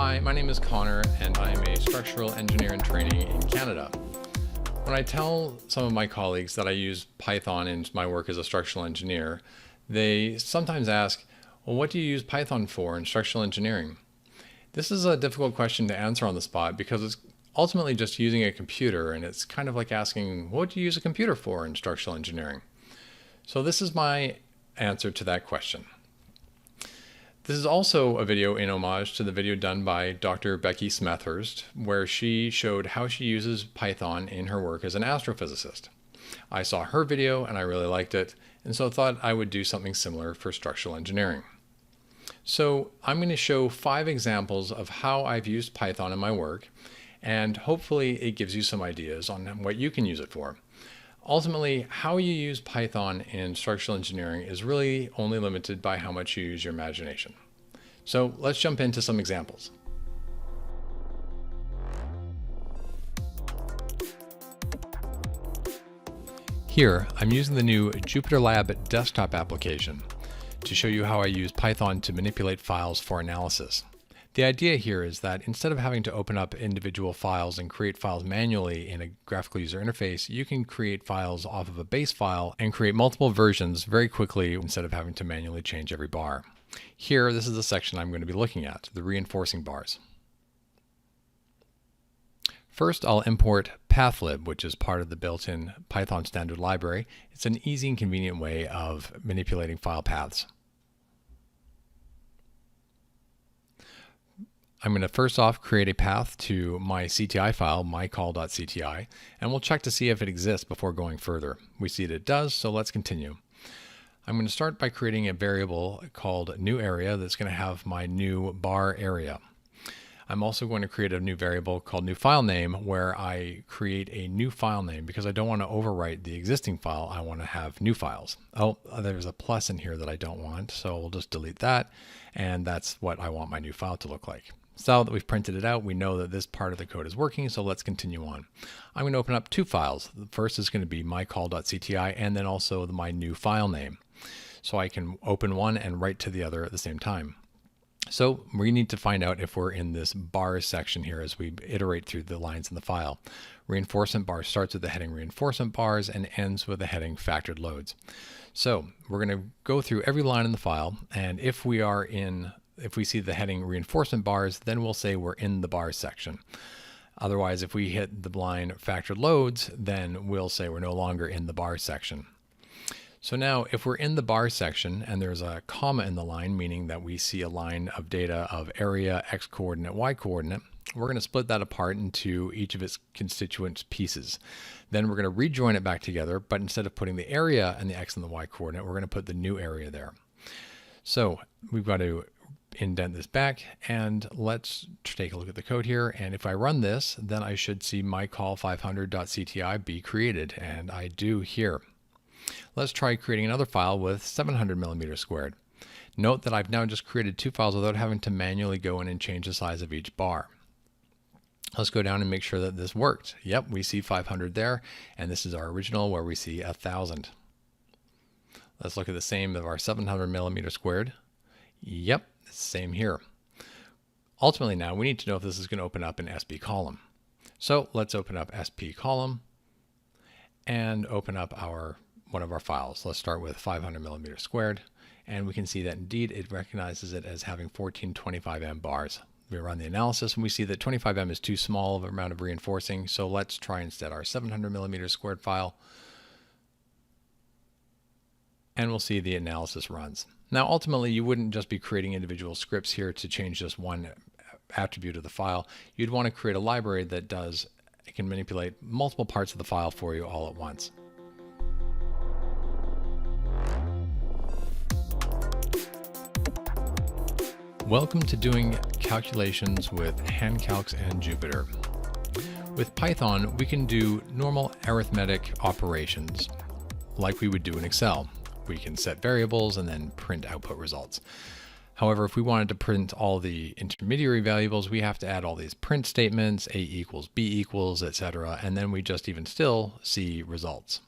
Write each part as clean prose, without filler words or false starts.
Hi, my name is Connor, and I am a structural engineer in training in Canada. When I tell some of my colleagues that I use Python in my work as a structural engineer, they sometimes ask, well, what do you use Python for in structural engineering? This is a difficult question to answer on the spot because it's ultimately just using a computer, and it's kind of like asking, what do you use a computer for in structural engineering? So this is my answer to that question. This is also a video in homage to the video done by Dr. Becky Smethurst, where she showed how she uses Python in her work as an astrophysicist. I saw her video and I really liked it, and so I thought I would do something similar for structural engineering. So I'm going to show 5 examples of how I've used Python in my work, and hopefully it gives you some ideas on what you can use it for. Ultimately, how you use Python in structural engineering is really only limited by how much you use your imagination. So let's jump into some examples. Here, I'm using the new JupyterLab desktop application to show you how I use Python to manipulate files for analysis. The idea here is that instead of having to open up individual files and create files manually in a graphical user interface, you can create files off of a base file and create multiple versions very quickly instead of having to manually change every bar. Here, this is the section I'm going to be looking at, the reinforcing bars. First, I'll import pathlib, which is part of the built-in Python standard library. It's an easy and convenient way of manipulating file paths. I'm going to first off create a path to my CTI file, mycall.cti, and we'll check to see if it exists before going further. We see that it does, so let's continue. I'm going to start by creating a variable called new area that's going to have my new bar area. I'm also going to create a new variable called new file name where I create a new file name because I don't want to overwrite the existing file. I want to have new files. Oh, there's a plus in here that I don't want, so we'll just delete that, and that's what I want my new file to look like. So that we've printed it out, we know that this part of the code is working, so let's continue on. I'm going to open up 2 files. The first is going to be mycall.cti and then also my new file name. So I can open one and write to the other at the same time. So we need to find out if we're in this bars section here as we iterate through the lines in the file. Reinforcement bar starts with the heading reinforcement bars and ends with the heading factored loads. So we're going to go through every line in the file, and if we see the heading reinforcement bars, then we'll say we're in the bars section. Otherwise, if we hit the line factored loads, then we'll say we're no longer in the bars section. So now if we're in the bars section and there's a comma in the line, meaning that we see a line of data of area, x coordinate, y coordinate, we're going to split that apart into each of its constituent pieces. Then we're going to rejoin it back together, but instead of putting the area and the x and the y coordinate, we're going to put the new area there. So we've got to indent this back, and let's take a look at the code here. And if I run this, then I should see mycall500.cti be created, and I do here. Let's try creating another file with 700 millimeters squared. Note that I've now just created 2 files without having to manually go in and change the size of each bar. Let's go down and make sure that this worked. Yep, we see 500 there, and this is our original where we see 1000. Let's look at the same of our 700 millimeters squared. Yep, it's the same here. Ultimately now we need to know if this is going to open up in SP column. So let's open up SP column and open up one of our files. Let's start with 500 millimeters squared, and we can see that indeed it recognizes it as having 1425M bars. We run the analysis and we see that 25M is too small of an amount of reinforcing, so let's try instead our 700 millimeters squared file, and we'll see the analysis runs. Now ultimately you wouldn't just be creating individual scripts here to change just one attribute of the file. You'd want to create a library that can manipulate multiple parts of the file for you all at once. Welcome to doing calculations with handcalcs and Jupyter. With Python, we can do normal arithmetic operations like we would do in Excel. We can set variables and then print output results. However, if we wanted to print all the intermediary variables, we have to add all these print statements, A equals B equals, etc., and then we just even still see results.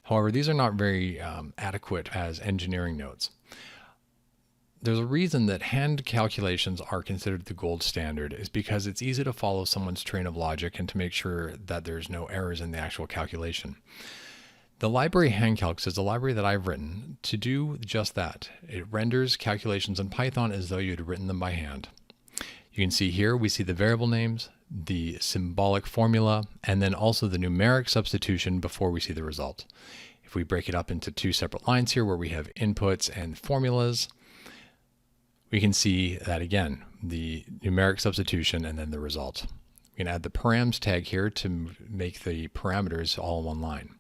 However, these are not very adequate as engineering notes. There's a reason that hand calculations are considered the gold standard is because it's easy to follow someone's train of logic and to make sure that there's no errors in the actual calculation. The library handcalcs is a library that I've written to do just that. It renders calculations in Python as though you'd written them by hand. You can see here, we see the variable names, the symbolic formula, and then also the numeric substitution before we see the result. If we break it up into two separate lines here where we have inputs and formulas, we can see that again, the numeric substitution and then the result. We can add the params tag here to make the parameters all in one line.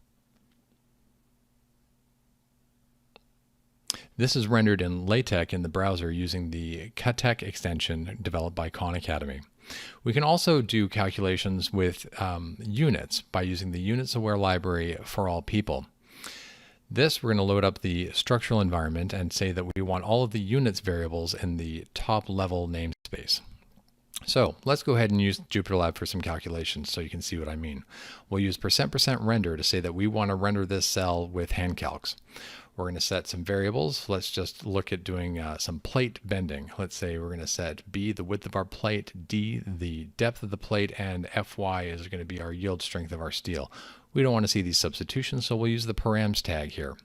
This is rendered in LaTeX in the browser using the CutTex extension developed by Khan Academy. We can also do calculations with units by using the units aware library for all people. This, we're going to load up the structural environment and say that we want all of the units variables in the top level namespace. So let's go ahead and use JupyterLab for some calculations so you can see what I mean. We'll use %render to say that we want to render this cell with handcalcs. We're going to set some variables. Let's just look at doing some plate bending. Let's say we're going to set B, the width of our plate, D, the depth of the plate, and FY is going to be our yield strength of our steel. We don't want to see these substitutions, so we'll use the params tag here.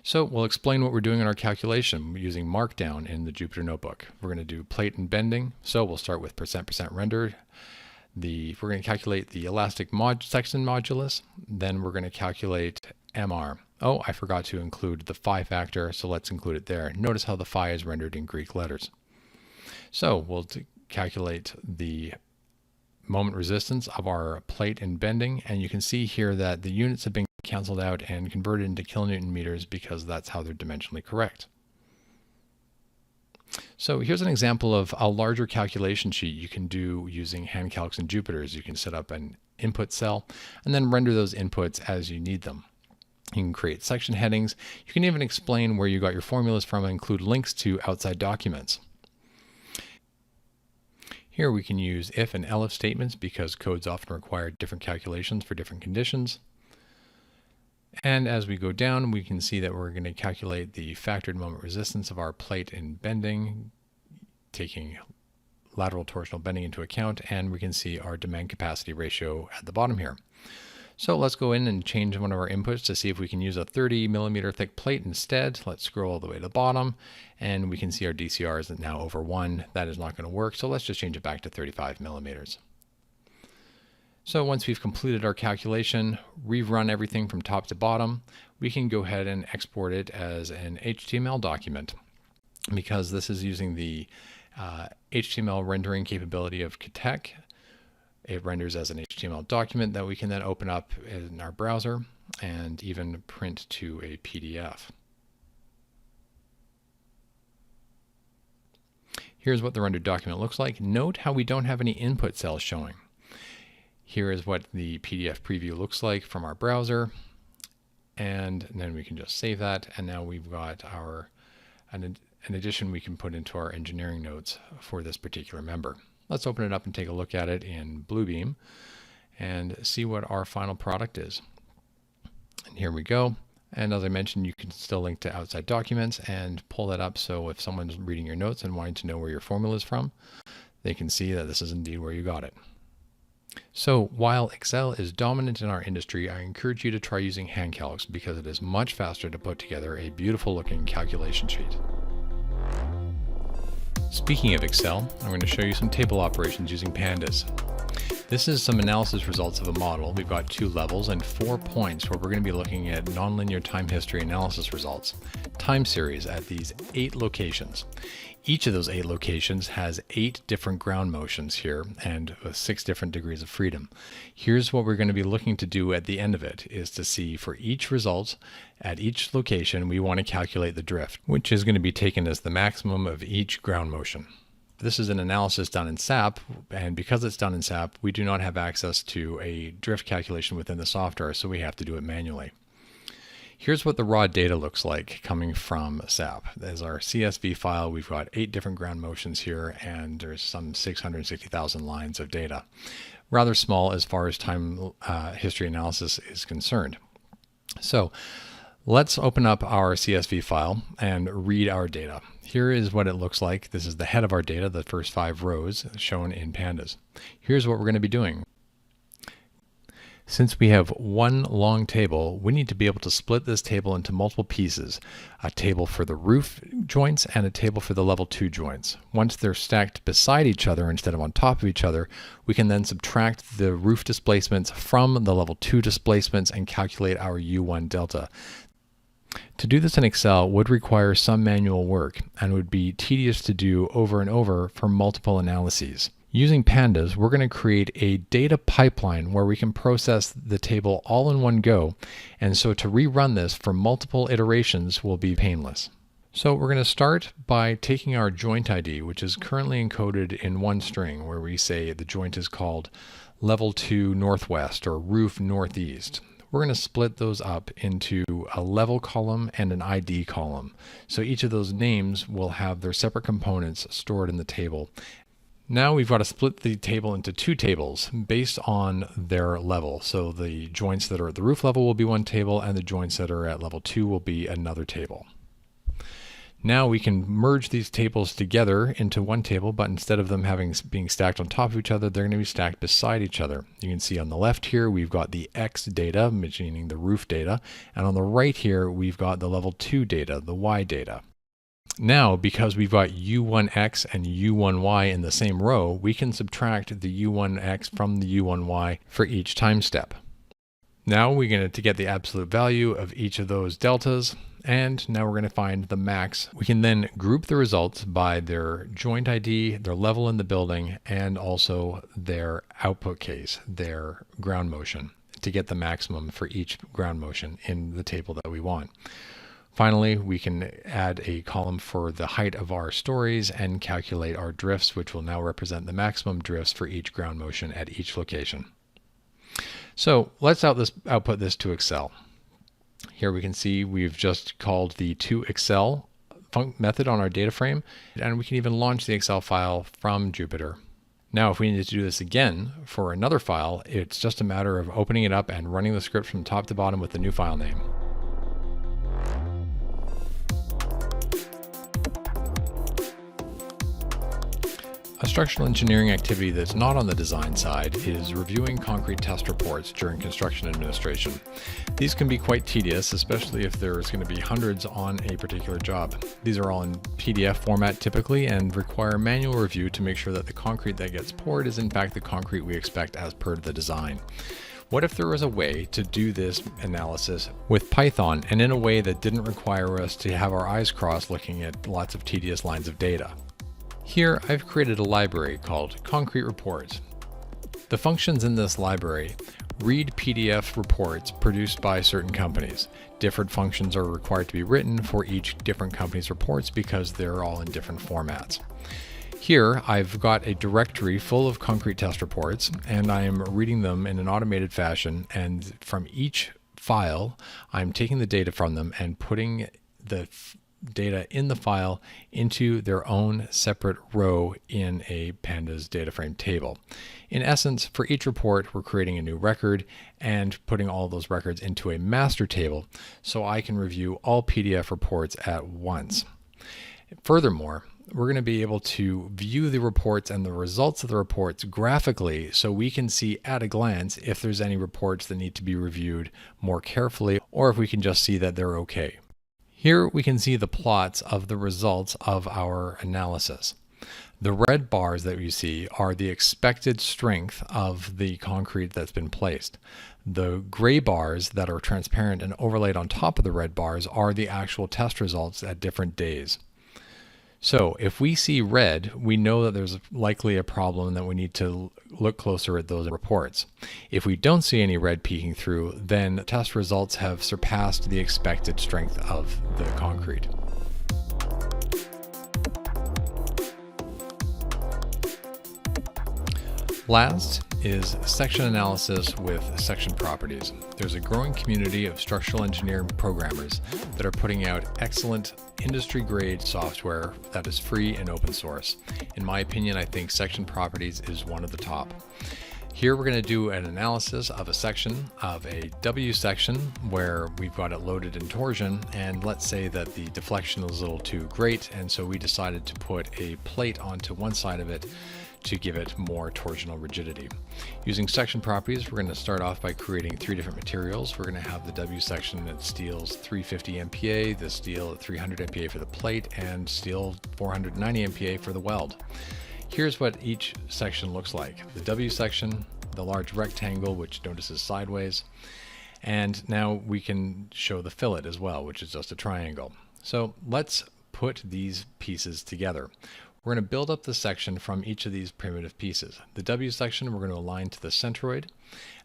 So we'll explain what we're doing in our calculation using Markdown in the Jupyter Notebook. We're going to do plate and bending. So we'll start with %render. We're going to calculate the elastic section modulus. Then we're going to calculate MR. Oh, I forgot to include the phi factor, so let's include it there. Notice how the phi is rendered in Greek letters. So we'll calculate the moment resistance of our plate and bending, and you can see here that the units have been canceled out and converted into kilonewton meters because that's how they're dimensionally correct. So here's an example of a larger calculation sheet you can do using handcalcs and Jupyters. You can set up an input cell and then render those inputs as you need them. You can create section headings. You can even explain where you got your formulas from and include links to outside documents. Here we can use if and elif statements because codes often require different calculations for different conditions. And as we go down, we can see that we're going to calculate the factored moment resistance of our plate in bending, taking lateral torsional bending into account, and we can see our demand capacity ratio at the bottom here. So let's go in and change one of our inputs to see if we can use a 30 millimeter thick plate instead. Let's scroll all the way to the bottom and we can see our DCR is now over 1. That is not going to work. So let's just change it back to 35 millimeters. So once we've completed our calculation, rerun everything from top to bottom, we can go ahead and export it as an HTML document. Because this is using the HTML rendering capability of CutTex, it renders as an HTML document that we can then open up in our browser and even print to a PDF. Here's what the rendered document looks like. Note how we don't have any input cells showing. Here is what the PDF preview looks like from our browser. And then we can just save that. And now we've got an addition we can put into our engineering notes for this particular member. Let's open it up and take a look at it in Bluebeam and see what our final product is. And here we go. And as I mentioned, you can still link to outside documents and pull that up. So if someone's reading your notes and wanting to know where your formula is from, they can see that this is indeed where you got it. So while Excel is dominant in our industry, I encourage you to try using handcalcs because it is much faster to put together a beautiful looking calculation sheet. Speaking of Excel, I'm going to show you some table operations using Pandas. This is some analysis results of a model. We've got 2 levels and 4 points where we're going to be looking at nonlinear time history analysis results, time series at these 8 locations. Each of those 8 locations has 8 different ground motions here and 6 different degrees of freedom. Here's what we're going to be looking to do at the end of it, is to see for each result at each location we want to calculate the drift, which is going to be taken as the maximum of each ground motion. This is an analysis done in SAP, and because it's done in SAP, we do not have access to a drift calculation within the software, so we have to do it manually. Here's what the raw data looks like coming from SAP. There's our CSV file. We've got 8 different ground motions here, and there's some 660,000 lines of data. Rather small as far as time history analysis is concerned. So let's open up our CSV file and read our data. Here is what it looks like. This is the head of our data, the first 5 rows shown in Pandas. Here's what we're going to be doing. Since we have one long table, we need to be able to split this table into multiple pieces, a table for the roof joints and a table for the level 2 joints. Once they're stacked beside each other instead of on top of each other, we can then subtract the roof displacements from the level 2 displacements and calculate our U1 delta. To do this in Excel would require some manual work and would be tedious to do over and over for multiple analyses. Using Pandas, we're going to create a data pipeline where we can process the table all in one go, and so to rerun this for multiple iterations will be painless. So we're going to start by taking our joint ID, which is currently encoded in one string, where we say the joint is called level 2 northwest or roof northeast. We're going to split those up into a level column and an ID column. So each of those names will have their separate components stored in the table. Now we've got to split the table into 2 tables based on their level. So the joints that are at the roof level will be one table, and the joints that are at level 2 will be another table. Now we can merge these tables together into one table, but instead of them being stacked on top of each other, they're going to be stacked beside each other. You can see on the left here, we've got the X data, meaning the roof data, and on the right here, we've got the level 2 data, the Y data. Now, because we've got U1X and U1Y in the same row, we can subtract the U1X from the U1Y for each time step. Now we're going to get the absolute value of each of those deltas, and now we're going to find the max. We can then group the results by their joint ID, their level in the building, and also their output case, their ground motion, to get the maximum for each ground motion in the table that we want. Finally, we can add a column for the height of our stories and calculate our drifts, which will now represent the maximum drifts for each ground motion at each location. So let's output this to Excel. Here we can see we've just called the toExcel method on our data frame, and we can even launch the Excel file from Jupyter. Now, if we need to do this again for another file, it's just a matter of opening it up and running the script from top to bottom with the new file name. A structural engineering activity that's not on the design side is reviewing concrete test reports during construction administration. These can be quite tedious, especially if there's going to be hundreds on a particular job. These are all in PDF format typically and require manual review to make sure that the concrete that gets poured is in fact the concrete we expect as per the design. What if there was a way to do this analysis with Python and in a way that didn't require us to have our eyes crossed looking at lots of tedious lines of data? Here, I've created a library called Concrete Reports. The functions in this library read PDF reports produced by certain companies. Different functions are required to be written for each different company's reports because they're all in different formats. Here, I've got a directory full of concrete test reports, and I am reading them in an automated fashion, and from each file, I'm taking the data from them and putting the data in the file into their own separate row in a Pandas data frame table. In essence, for each report, we're creating a new record and putting all those records into a master table so I can review all PDF reports at once. Furthermore, we're going to be able to view the reports and the results of the reports graphically so we can see at a glance if there's any reports that need to be reviewed more carefully or if we can just see that they're okay. Here we can see the plots of the results of our analysis. The red bars that you see are the expected strength of the concrete that's been placed. The gray bars that are transparent and overlaid on top of the red bars are the actual test results at different days. So if we see red, we know that there's likely a problem and that we need to look closer at those reports. If we don't see any red peeking through, then test results have surpassed the expected strength of the concrete. Last is section analysis with section properties. There's a growing community of structural engineering programmers that are putting out excellent industry-grade software that is free and open source. In my opinion, I think section properties is one of the top. Here we're going to do an analysis of a section of a W section where we've got it loaded in torsion, and let's say that the deflection is a little too great, and so we decided to put a plate onto one side of it to give it more torsional rigidity. Using section properties, we're going to start off by creating 3 different materials. We're going to have the W section that steel's 350 MPa, the steel at 300 MPa for the plate, and steel 490 MPa for the weld. Here's what each section looks like. The W section, the large rectangle, which notice is sideways, and now we can show the fillet as well, which is just a triangle. So let's put these pieces together. We're going to build up the section from each of these primitive pieces. The W section we're going to align to the centroid,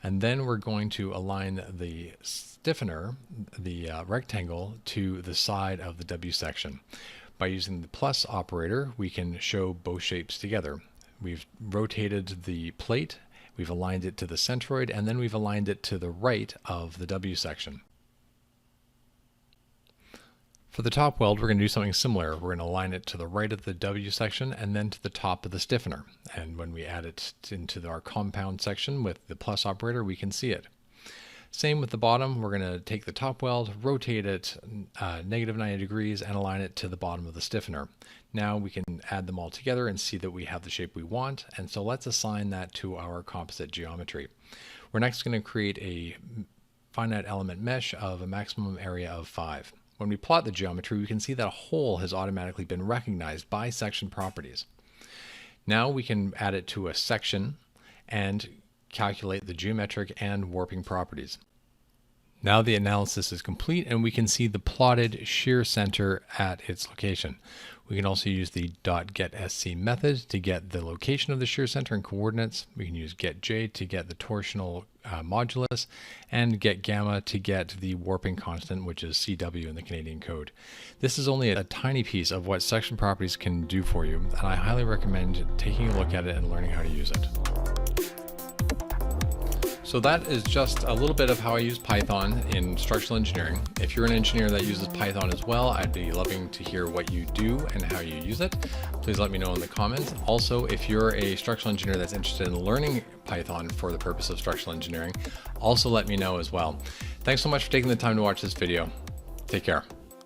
and then we're going to align the stiffener, the rectangle, to the side of the W section. By using the plus operator, we can show both shapes together. We've rotated the plate, we've aligned it to the centroid, and then we've aligned it to the right of the W section. For the top weld, we're going to do something similar. We're going to align it to the right of the W section and then to the top of the stiffener. And when we add it into our compound section with the plus operator, we can see it. Same with the bottom. We're going to take the top weld, rotate it negative 90 degrees, and align it to the bottom of the stiffener. Now we can add them all together and see that we have the shape we want. And so let's assign that to our composite geometry. We're next going to create a finite element mesh of a maximum area of 5. When we plot the geometry, we can see that a hole has automatically been recognized by section properties. Now we can add it to a section and calculate the geometric and warping properties. Now the analysis is complete and we can see the plotted shear center at its location. We can also use the .getSC method to get the location of the shear center and coordinates. We can use getJ to get the torsional modulus, and getGamma to get the warping constant, which is CW in the Canadian code. This is only a tiny piece of what section properties can do for you, and I highly recommend taking a look at it and learning how to use it. So that is just a little bit of how I use Python in structural engineering. If you're an engineer that uses Python as well, I'd be loving to hear what you do and how you use it. Please let me know in the comments. Also, if you're a structural engineer that's interested in learning Python for the purpose of structural engineering, also let me know as well. Thanks so much for taking the time to watch this video. Take care.